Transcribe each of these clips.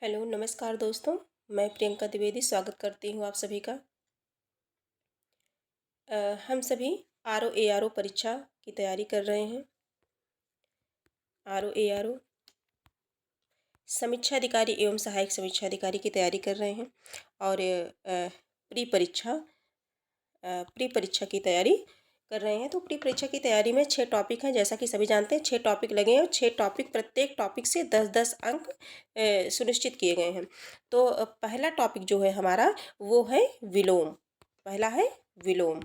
Hello नमस्कार दोस्तों। मैं प्रियंका द्विवेदी स्वागत करती हूँ आप सभी का। हम सभी R O A R O परीक्षा की तैयारी कर रहे हैं। R O A R O समीक्षा अधिकारी एवं सहायक समीक्षा अधिकारी की तैयारी कर रहे हैं और प्री परीक्षा की तैयारी कर रहे हैं। तो प्री परीक्षा की तैयारी में 6 टॉपिक हैं, जैसा कि सभी जानते हैं। 6 टॉपिक लगे हैं और 6 टॉपिक, प्रत्येक टॉपिक से 10-10 अंक सुनिश्चित किए गए हैं। तो पहला टॉपिक जो है हमारा वो है विलोम। पहला है विलोम,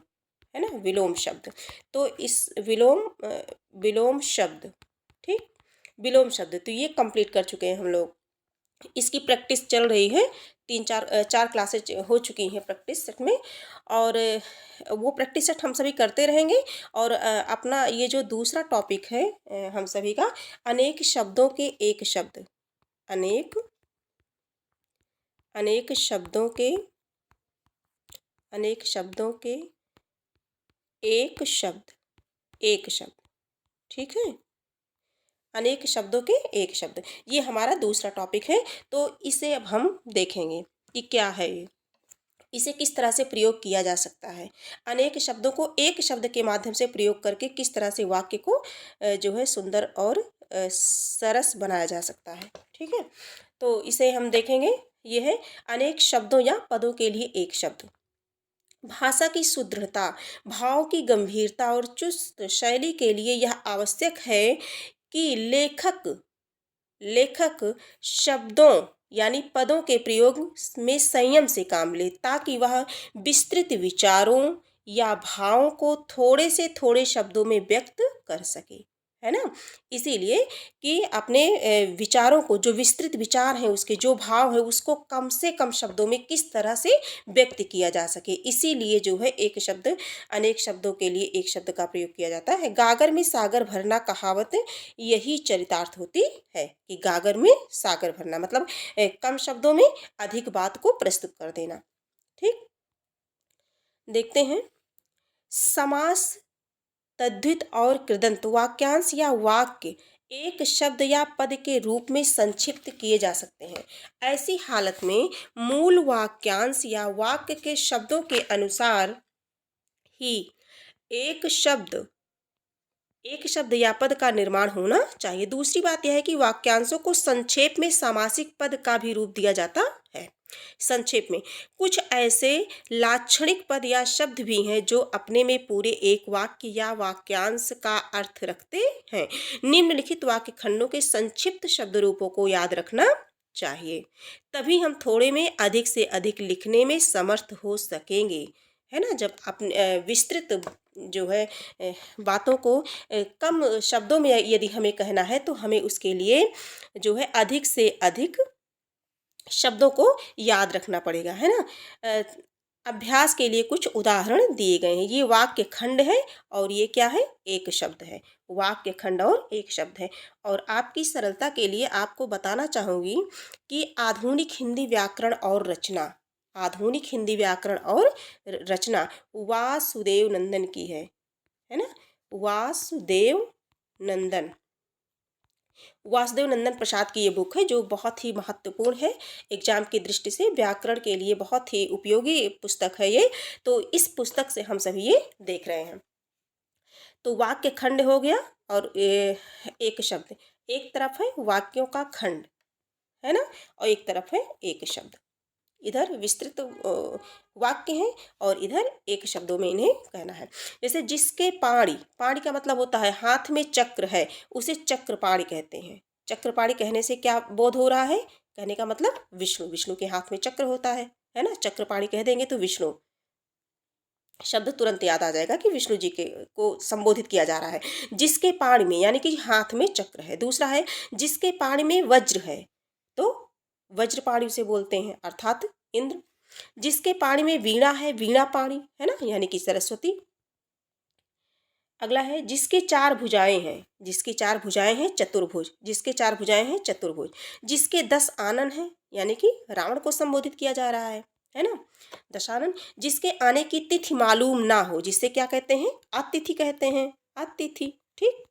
है ना, विलोम शब्द। तो इस विलोम शब्द, ठीक, विलोम शब्द तो ये कंप्लीट कर चुके हैं हम लोग। इसकी प्रैक्टिस चल रही है, 4 क्लासेज हो चुकी हैं प्रैक्टिस सेट में। और वो प्रैक्टिस सेट हम सभी करते रहेंगे। और अपना ये जो दूसरा टॉपिक है हम सभी का, अनेक शब्दों के एक शब्द, अनेक अनेक शब्दों के अनेक शब्दों के एक शब्द, ठीक है, अनेक शब्दों के एक शब्द, ये हमारा दूसरा टॉपिक है। तो इसे अब हम देखेंगे कि क्या है ये, इसे किस तरह से प्रयोग किया जा सकता है। अनेक शब्दों को एक शब्द के माध्यम से प्रयोग करके किस तरह से वाक्य को जो है सुंदर और सरस बनाया जा सकता है, ठीक है। तो इसे हम देखेंगे। ये है अनेक शब्दों या पदों के लिए एक शब्द। भाषा की सुदृढ़ता, भाव की गंभीरता और चुस्त शैली के लिए यह आवश्यक है कि लेखक शब्दों यानी पदों के प्रयोग में संयम से काम ले, ताकि वह विस्तृत विचारों या भावों को थोड़े से थोड़े शब्दों में व्यक्त कर सके, है ना। इसीलिए कि अपने विचारों को, जो विस्तृत विचार हैं, उसके जो भाव है, उसको कम से कम शब्दों में किस तरह से व्यक्त किया जा सके, इसीलिए जो है एक शब्द, अनेक शब्दों के लिए एक शब्द का प्रयोग किया जाता है। गागर में सागर भरना कहावत यही चरितार्थ होती है कि गागर में सागर भरना मतलब कम शब्दों में अधिक बात को प्रस्तुत कर देना, ठीक। देखते हैं, समास, तद्धित और कृदंत वाक्यांश या वाक्य एक शब्द या पद के रूप में संक्षिप्त किए जा सकते हैं। ऐसी हालत में मूल वाक्यांश या वाक्य के शब्दों के अनुसार ही एक शब्द या पद का निर्माण होना चाहिए। दूसरी बात यह है कि वाक्यांशों को संक्षेप में सामासिक पद का भी रूप दिया जाता है। संक्षेप में कुछ ऐसे लाक्षणिक पद या शब्द भी हैं जो अपने में पूरे एक वाक्य या वाक्यांश का अर्थ रखते हैं। निम्नलिखित वाक्य खंडों के संक्षिप्त शब्द रूपों को याद रखना चाहिए, तभी हम थोड़े में अधिक से अधिक लिखने में समर्थ हो सकेंगे, है ना। जब अपने विस्तृत जो है बातों को कम शब्दों में यदि हमें कहना है, तो हमें उसके लिए जो है अधिक से अधिक शब्दों को याद रखना पड़ेगा, है ना। अभ्यास के लिए कुछ उदाहरण दिए गए हैं। ये वाक्य खंड है और ये क्या है, एक शब्द है। वाक्य खंड और एक शब्द है। और आपकी सरलता के लिए आपको बताना चाहूँगी कि आधुनिक हिंदी व्याकरण और रचना, वासुदेव नंदन की है ना। वासुदेव नंदन प्रसाद की ये बुक है, जो बहुत ही महत्वपूर्ण है एग्जाम की दृष्टि से। व्याकरण के लिए बहुत ही उपयोगी पुस्तक है ये। तो इस पुस्तक से हम सभी ये देख रहे हैं। तो वाक्य खंड हो गया और एक शब्द, एक तरफ है वाक्यों का खंड, है ना, और एक तरफ है एक शब्द। इधर विस्तृत वाक्य हैं और इधर एक शब्दों में इन्हें कहना है। जैसे जिसके पाणी, पाणी का मतलब होता है हाथ में चक्र है, उसे चक्रपाणी कहते हैं। चक्रपाणी कहने से क्या बोध हो रहा है, कहने का मतलब विष्णु के हाथ में चक्र होता है ना। चक्रपाणी कह देंगे तो विष्णु शब्द तुरंत याद आ जाएगा कि विष्णु जी के को संबोधित किया जा रहा है। जिसके पाणी में यानी कि हाथ में चक्र है। दूसरा है जिसके पाणी में वज्र है, तो वज्रपाणी उसे बोलते हैं, अर्थात इंद्र। जिसके पाणी में वीणा है, वीणा पाणी, है ना, यानी कि सरस्वती। अगला है जिसके 4 भुजाएं हैं, चतुर्भुज। जिसके 10 आनन है, यानी कि रावण को संबोधित किया जा रहा है ना, दशानन। जिसके आने की तिथि मालूम ना हो, जिससे क्या कहते हैं, अतिथि कहते हैं, ठीक।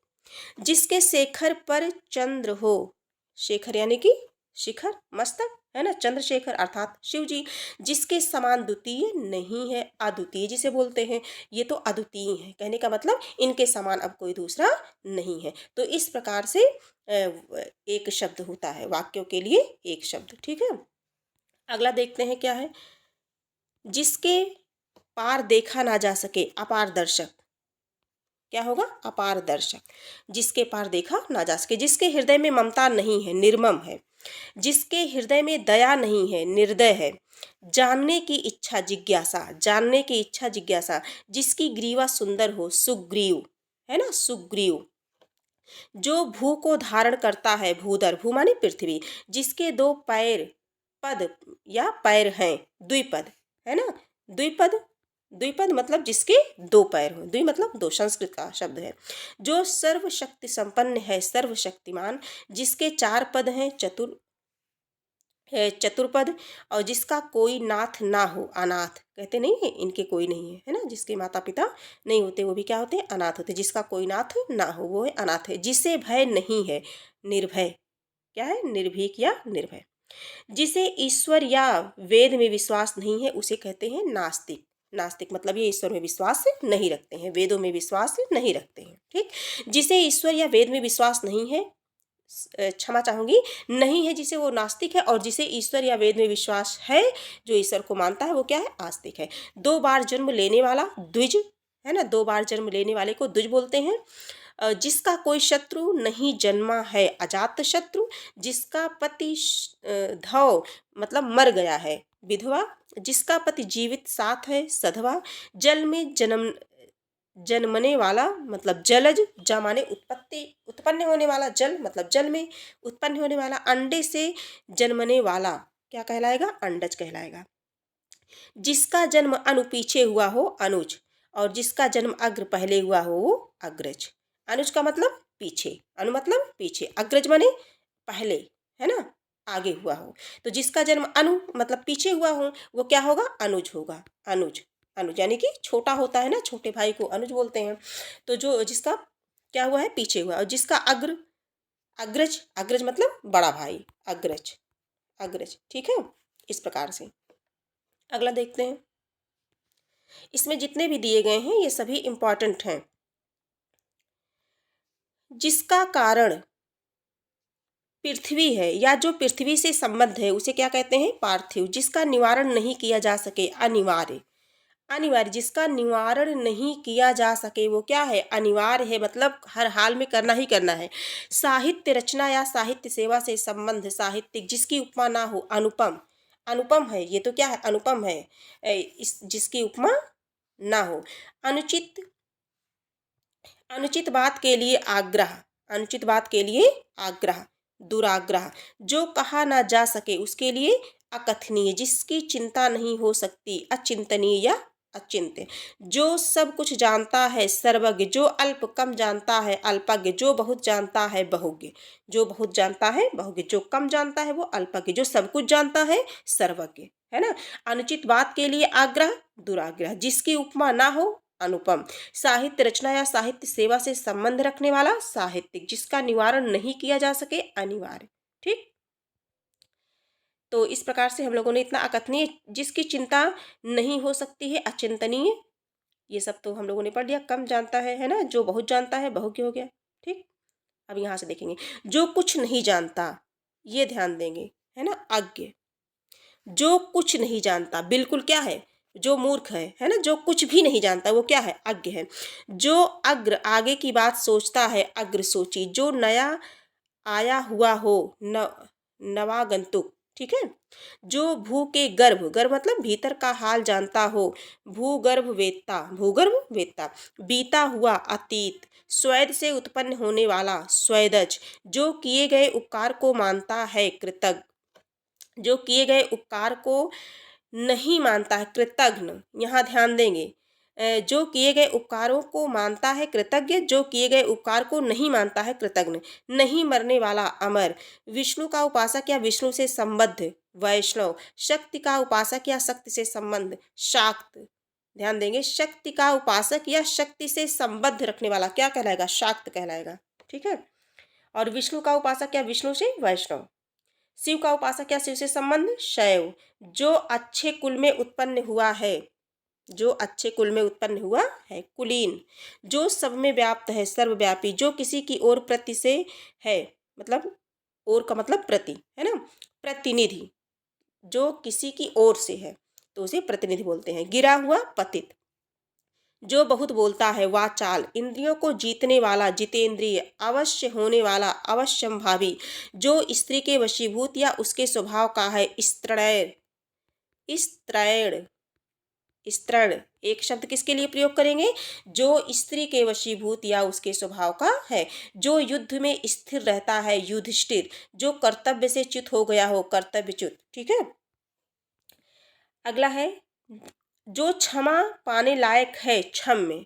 जिसके शेखर पर चंद्र हो, शेखर यानी कि शिखर, मस्तक, है ना, चंद्रशेखर अर्थात शिव जी, जिसके समान द्वितीय नहीं है, अद्वितीय जिसे बोलते हैं, ये तो अद्वितीय है, कहने का मतलब इनके समान अब कोई दूसरा नहीं है। तो इस प्रकार से एक शब्द होता है, वाक्यों के लिए एक शब्द। ठीक है, अगला देखते हैं क्या है। जिसके पार देखा ना जा सके, अपारदर्शक, क्या होगा, अपारदर्शक, जिसके पार देखा ना जा सके, जिसके हृदय में ममता नहीं है, निर्मम है, जिसके हृदय में दया नहीं है, निर्दय है, जानने की इच्छा जिज्ञासा, जानने की इच्छा जिज्ञासा, जिसकी ग्रीवा सुंदर हो, सुग्रीव, है ना, सुग्रीव, जो भू को धारण करता है, भूधर, भू माने पृथ्वी, जिसके दो पैर, पद या पैर हैं, द्विपद, है ना, द्विपद, द्विपद मतलब जिसके दो पैर हो, द्वि मतलब दो, संस्कृत का शब्द है। जो सर्वशक्ति संपन्न है, सर्वशक्तिमान, जिसके चार पद हैं, चतुर्पद, और जिसका कोई नाथ ना हो, अनाथ, कहते नहीं है इनके कोई नहीं है, है ना, जिसके माता पिता नहीं होते वो भी क्या होते हैं, अनाथ होते, जिसका कोई नाथ ना हो वो है अनाथ है। जिसे भय नहीं है, निर्भय, क्या है, निर्भीक या निर्भय। जिसे ईश्वर या वेद में विश्वास नहीं है, उसे कहते हैं नास्तिक। नास्तिक मतलब ये ईश्वर में विश्वास नहीं रखते हैं, वेदों में विश्वास नहीं रखते हैं। ठीक, जिसे ईश्वर या वेद में विश्वास नहीं है, क्षमा चाहूंगी, नहीं है, जिसे वो नास्तिक है, और जिसे ईश्वर या वेद में विश्वास है, जो ईश्वर को मानता है, वो क्या है, आस्तिक है। 2 बार जन्म लेने वाला, द्विज, है ना, 2 बार जन्म लेने वाले को द्विज बोलते हैं। जिसका कोई शत्रु नहीं जन्मा है, अजात शत्रु, जिसका पति धव मतलब मर गया है, विधवा, जिसका पति जीवित साथ है, सधवा, जल में जन्मने वाला मतलब जलज, जा माने उत्पत्ति, उत्पन्न होने वाला, जल मतलब जल में उत्पन्न होने वाला, अंडे से जन्मने वाला क्या कहलाएगा, अंडज कहलाएगा। जिसका जन्म अनु पीछे हुआ हो, अनुज, और जिसका जन्म अग्र पहले हुआ हो, वो अग्रज। अनुज का मतलब पीछे, अनु मतलब पीछे, अग्रज माने पहले, है ना, आगे हुआ हो। तो जिसका जन्म अनु मतलब पीछे हुआ हो, वो क्या होगा, अनुज होगा, अनुज, अनुज यानी कि छोटा होता है ना, छोटे भाई को अनुज बोलते हैं। तो जो जिसका क्या हुआ है, पीछे हुआ, और जिसका अग्र, अग्रज, अग्रज मतलब बड़ा भाई, अग्रज, अग्रज। ठीक है, इस प्रकार से अगला देखते हैं। इसमें जितने भी दिए गए हैं ये सभी इंपॉर्टेंट हैं। जिसका कारण पृथ्वी है या जो पृथ्वी से संबद्ध है, उसे क्या कहते हैं, पार्थिव। जिसका निवारण नहीं किया जा सके, अनिवार्य, अनिवार्य, जिसका निवारण नहीं किया जा सके वो क्या है, अनिवार्य है, मतलब हर हाल में करना ही करना है। साहित्य रचना या साहित्य सेवा से संबंध, साहित्यिक, जिसकी उपमा ना हो, अनुपम, अनुपम है, ये तो क्या है, अनुपम है, इस जिसकी उपमा ना हो। अनुचित, अनुचित बात के लिए आग्रह, अनुचित बात के लिए आग्रह, दुराग्रह, जो कहा ना जा सके उसके लिए अकथनीय, जिसकी चिंता नहीं हो सकती, अचिंतनीय या अचिंत्य। जो सब कुछ जानता है, सर्वज्ञ, जो अल्प कम जानता है, अल्पज्ञ, जो बहुत जानता है, बहुज्ञ, जो बहुत जानता है, बहुज्ञ, जो कम जानता है वो अल्पज्ञ, जो सब कुछ जानता है, सर्वज्ञ, है ना। अनुचित बात के लिए आग्रह, दुराग्रह, जिसकी उपमा ना हो, अनुपम। साहित्य रचना या साहित्य सेवा से संबंध रखने वाला, साहित्यिक, जिसका निवारण नहीं किया जा सके, अनिवार्य। ठीक, तो इस प्रकार से हम लोगों ने इतना अकथनीय, जिसकी चिंता नहीं हो सकती है, अचिंतनीय, ये सब तो हम लोगों ने पढ़ लिया। कम जानता है ना, जो बहुत जानता है, बहुज्ञ हो गया। ठीक, अब यहाँ से देखेंगे, जो कुछ नहीं जानता, ये ध्यान देंगे, है ना, अज्ञ, जो कुछ नहीं जानता, बिल्कुल क्या है, जो मूर्ख है ना, जो कुछ भी नहीं जानता वो क्या है, अज्ञ है। जो अग्र, आगे की बात सोचता है, अग्र सोची, जो नया आया हुआ हो, नवागंतुक। ठीक है, जो भू के गर्भ, गर्भ मतलब भीतर का हाल जानता हो, भूगर्भ वेत्ता, भूगर्भ वेत्ता, बीता हुआ अतीत, स्वेद से उत्पन्न होने वाला, स्वेदज, जो किए गए उपकार को मानता है, कृतज्ञ, जो किए गए उपकार को नहीं मानता है, कृतघ्न, यहाँ ध्यान देंगे, जो किए गए उपकारों को मानता है, कृतज्ञ, जो किए गए उपकार को नहीं मानता है, कृतघ्न, नहीं मरने वाला, अमर, विष्णु का उपासक या विष्णु से संबद्ध, वैष्णव, शक्ति का उपासक या शक्ति से संबंध, शाक्त, ध्यान देंगे, शक्ति का उपासक या शक्ति से संबद्ध रखने वाला क्या कहलाएगा, शाक्त कहलाएगा। ठीक है, और विष्णु का उपासक या विष्णु से वैष्णव। शिव का उपासक या शिव से संबंध शैव। जो अच्छे कुल में उत्पन्न हुआ है, जो अच्छे कुल में उत्पन्न हुआ है। कुलीन। जो सब में व्याप्त है, सर्वव्यापी। जो किसी की ओर प्रति से है, मतलब ओर का मतलब प्रति है ना, प्रतिनिधि। जो किसी की ओर से है तो उसे प्रतिनिधि बोलते हैं। गिरा हुआ, पतित। जो बहुत बोलता है, वाचाल। इंद्रियों को जीतने वाला, जितेंद्रिय। अवश्य होने वाला, अवश्यंभावी। जो स्त्री के वशीभूत या उसके स्वभाव का है। स्त्रैण। स्त्रैण। स्त्रण एक शब्द किसके लिए प्रयोग करेंगे? जो स्त्री के वशीभूत या उसके स्वभाव का है। जो युद्ध में स्थिर रहता है, युधिष्ठिर। जो कर्तव्य से च्युत हो गया हो, कर्तव्यच्युत। ठीक है। अगला है, जो क्षमा पाने लायक है, क्षम्य।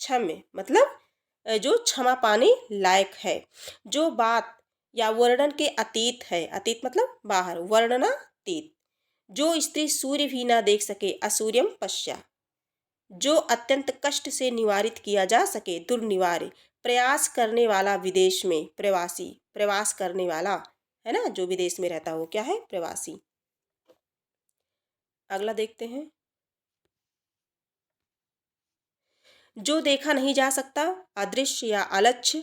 क्षम्य मतलब जो क्षमा पाने लायक है। जो बात या वर्णन के अतीत है, अतीत मतलब बाहर, वर्णनातीत। जो स्त्री सूर्य भी ना देख सके, असूर्यम पश्या। जो अत्यंत कष्ट से निवारित किया जा सके, दुर्निवार्य। प्रयास करने वाला, विदेश में, प्रवासी। प्रवास करने वाला है ना, जो विदेश में रहता हो क्या है? प्रवासी। अगला देखते हैं, जो देखा नहीं जा सकता, अदृश्य या अलक्ष्य।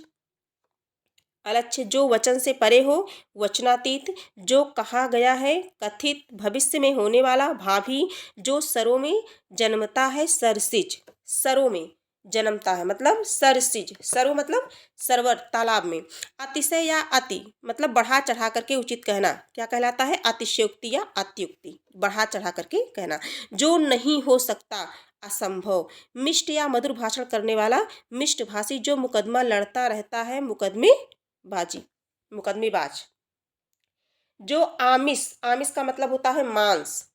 अलक्ष्य। जो वचन से परे हो, वचनातीत। जो कहा गया है, कथित, भविष्य में होने वाला, भावी। जो सरों में जन्मता है, सरसिज। सरों में जन्मता है मतलब सरसिज। सरो मतलब सरोवर, तालाब में। अतिशय या अति मतलब बढ़ा चढ़ा करके उचित कहना, क्या कहलाता है? अतिशयोक्ति या अत्युक्ति, बढ़ा चढ़ा करके कहना। जो नहीं हो सकता, असंभव। मिष्ट या मधुर भाषण करने वाला, मिष्ट भाषी। जो मुकदमा लड़ता रहता है, मुकदमेबाजी, मुकदमेबाज। जो आमिष, आमिष का मतलब होता है मांस।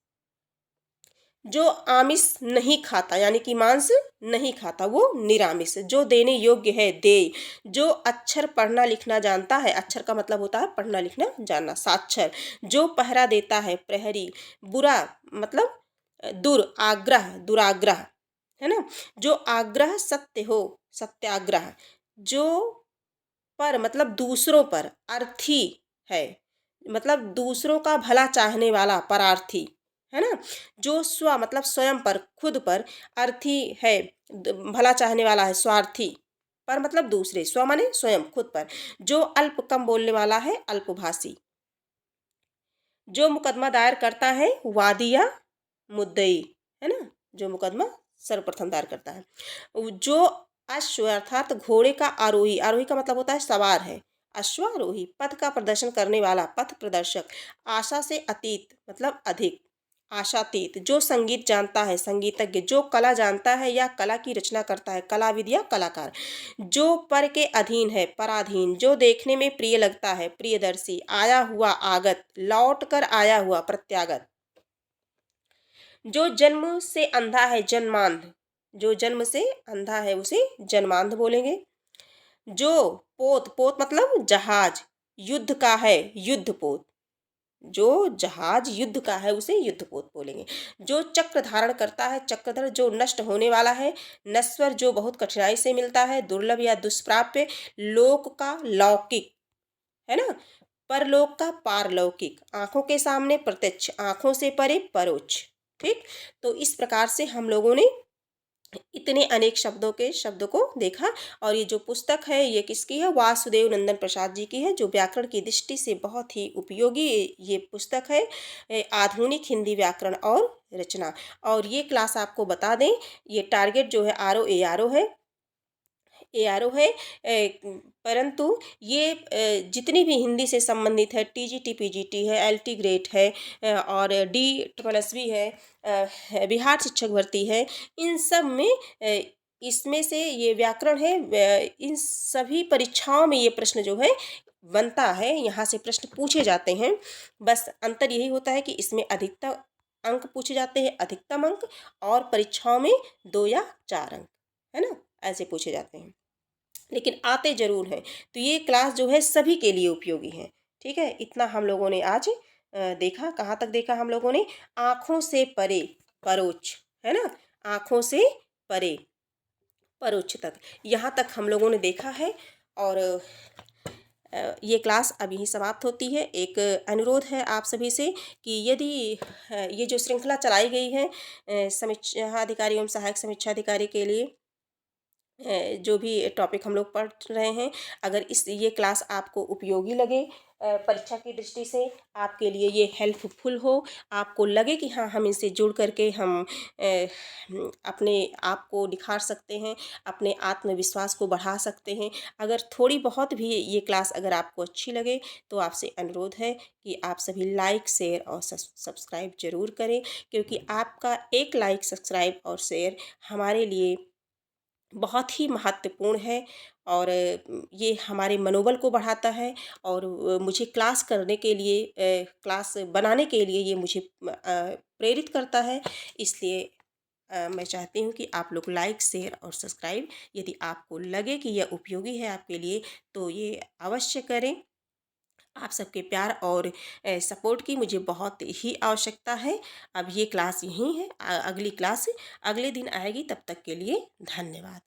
जो आमिष नहीं खाता यानी कि मांस नहीं खाता, वो निरामिष। जो देने योग्य है, देय। जो अक्षर पढ़ना लिखना जानता है, अक्षर का मतलब होता है पढ़ना लिखना जानना, साक्षर। जो पहरा देता है, प्रहरी। बुरा मतलब दुराग्रह, दुराग्रह है ना। जो आग्रह सत्य हो, सत्याग्रह। जो पर मतलब दूसरों पर, अर्थी है मतलब दूसरों का भला चाहने वाला, परार्थी है ना। जो स्व मतलब स्वयं पर, खुद पर, अर्थी है भला चाहने वाला है, स्वार्थी। पर मतलब दूसरे, स्व माने स्वयं, खुद पर। जो अल्प कम बोलने वाला है, अल्पभाषी। जो मुकदमा दायर करता है, वादी या मुद्दई है ना, जो मुकदमा सर्वप्रथम दायर करता है। जो अश्व अर्थात घोड़े का आरोही, आरोही का मतलब होता है सवार है, अश्वारोही। पथ का प्रदर्शन करने वाला, पथ प्रदर्शक। आशा से अतीत मतलब अधिक, आशातीत। जो संगीत जानता है, संगीतज्ञ। जो कला जानता है या कला की रचना करता है, कलाविद या कलाकार। जो पर के अधीन है, पराधीन। जो देखने में प्रिय लगता है, प्रियदर्शी। आया हुआ, आगत। लौट कर आया हुआ, प्रत्यागत। जो जन्म से अंधा है, जन्मांध। जो जन्म से अंधा है उसे जन्मांध बोलेंगे। जो पोत, पोत मतलब जहाज, युद्ध का है, युद्धपोत। जो जहाज युद्ध का है उसे युद्धपोत बोलेंगे। जो चक्र धारण करता है, चक्रधर। जो नष्ट होने वाला है, नश्वर। जो बहुत कठिनाई से मिलता है, दुर्लभ या दुष्प्राप्य। लोक का लौकिक है ना, परलोक का पारलौकिक। आंखों के सामने, प्रत्यक्ष। आंखों से परे, परोक्ष। ठीक। तो इस प्रकार से हम लोगों ने इतने अनेक शब्दों को देखा। और ये जो पुस्तक है ये किसकी है? वासुदेव नंदन प्रसाद जी की है, जो व्याकरण की दृष्टि से बहुत ही उपयोगी ये पुस्तक है, आधुनिक हिंदी व्याकरण और रचना। और ये क्लास आपको बता दें, ये टारगेट जो है RO ARO है, ARO है, परंतु ये जितनी भी हिंदी से संबंधित है, TGT PGT है, LT ग्रेड है, और DSSB है, बिहार शिक्षक भर्ती है, इन सब में इसमें से ये व्याकरण है, इन सभी परीक्षाओं में ये प्रश्न जो है बनता है, यहाँ से प्रश्न पूछे जाते हैं। बस अंतर यही होता है कि इसमें अधिकतम अंक पूछे जाते हैं, अधिकतम अंक, और परीक्षाओं में 2 या 4 अंक है ना, ऐसे पूछे जाते हैं, लेकिन आते जरूर हैं। तो ये क्लास जो है सभी के लिए उपयोगी है। ठीक है, इतना हम लोगों ने आज देखा। कहाँ तक देखा हम लोगों ने? आँखों से परे, परोक्ष है ना, आँखों से परे, परोक्ष तक, यहाँ तक हम लोगों ने देखा है। और ये क्लास अब यहीं समाप्त होती है। एक अनुरोध है आप सभी से कि यदि ये जो श्रृंखला चलाई गई है समीक्षा अधिकारी एवं सहायक समीक्षा अधिकारी के लिए, जो भी टॉपिक हम लोग पढ़ रहे हैं, अगर इस ये क्लास आपको उपयोगी लगे, परीक्षा की दृष्टि से आपके लिए ये हेल्पफुल हो, आपको लगे कि हाँ हम इनसे जुड़ करके हम अपने आप को निखार सकते हैं, अपने आत्मविश्वास को बढ़ा सकते हैं, अगर थोड़ी बहुत भी ये क्लास अगर आपको अच्छी लगे तो आपसे अनुरोध है कि आप सभी लाइक शेयर और सब्सक्राइब ज़रूर करें, क्योंकि आपका एक लाइक सब्सक्राइब और शेयर हमारे लिए बहुत ही महत्वपूर्ण है। और ये हमारे मनोबल को बढ़ाता है और मुझे क्लास करने के लिए, क्लास बनाने के लिए ये मुझे प्रेरित करता है। इसलिए मैं चाहती हूँ कि आप लोग लाइक शेयर और सब्सक्राइब, यदि आपको लगे कि यह उपयोगी है आपके लिए तो ये अवश्य करें। आप सबके प्यार और सपोर्ट की मुझे बहुत ही आवश्यकता है। अब ये क्लास यहीं है, अगली क्लास अगले दिन आएगी, तब तक के लिए धन्यवाद।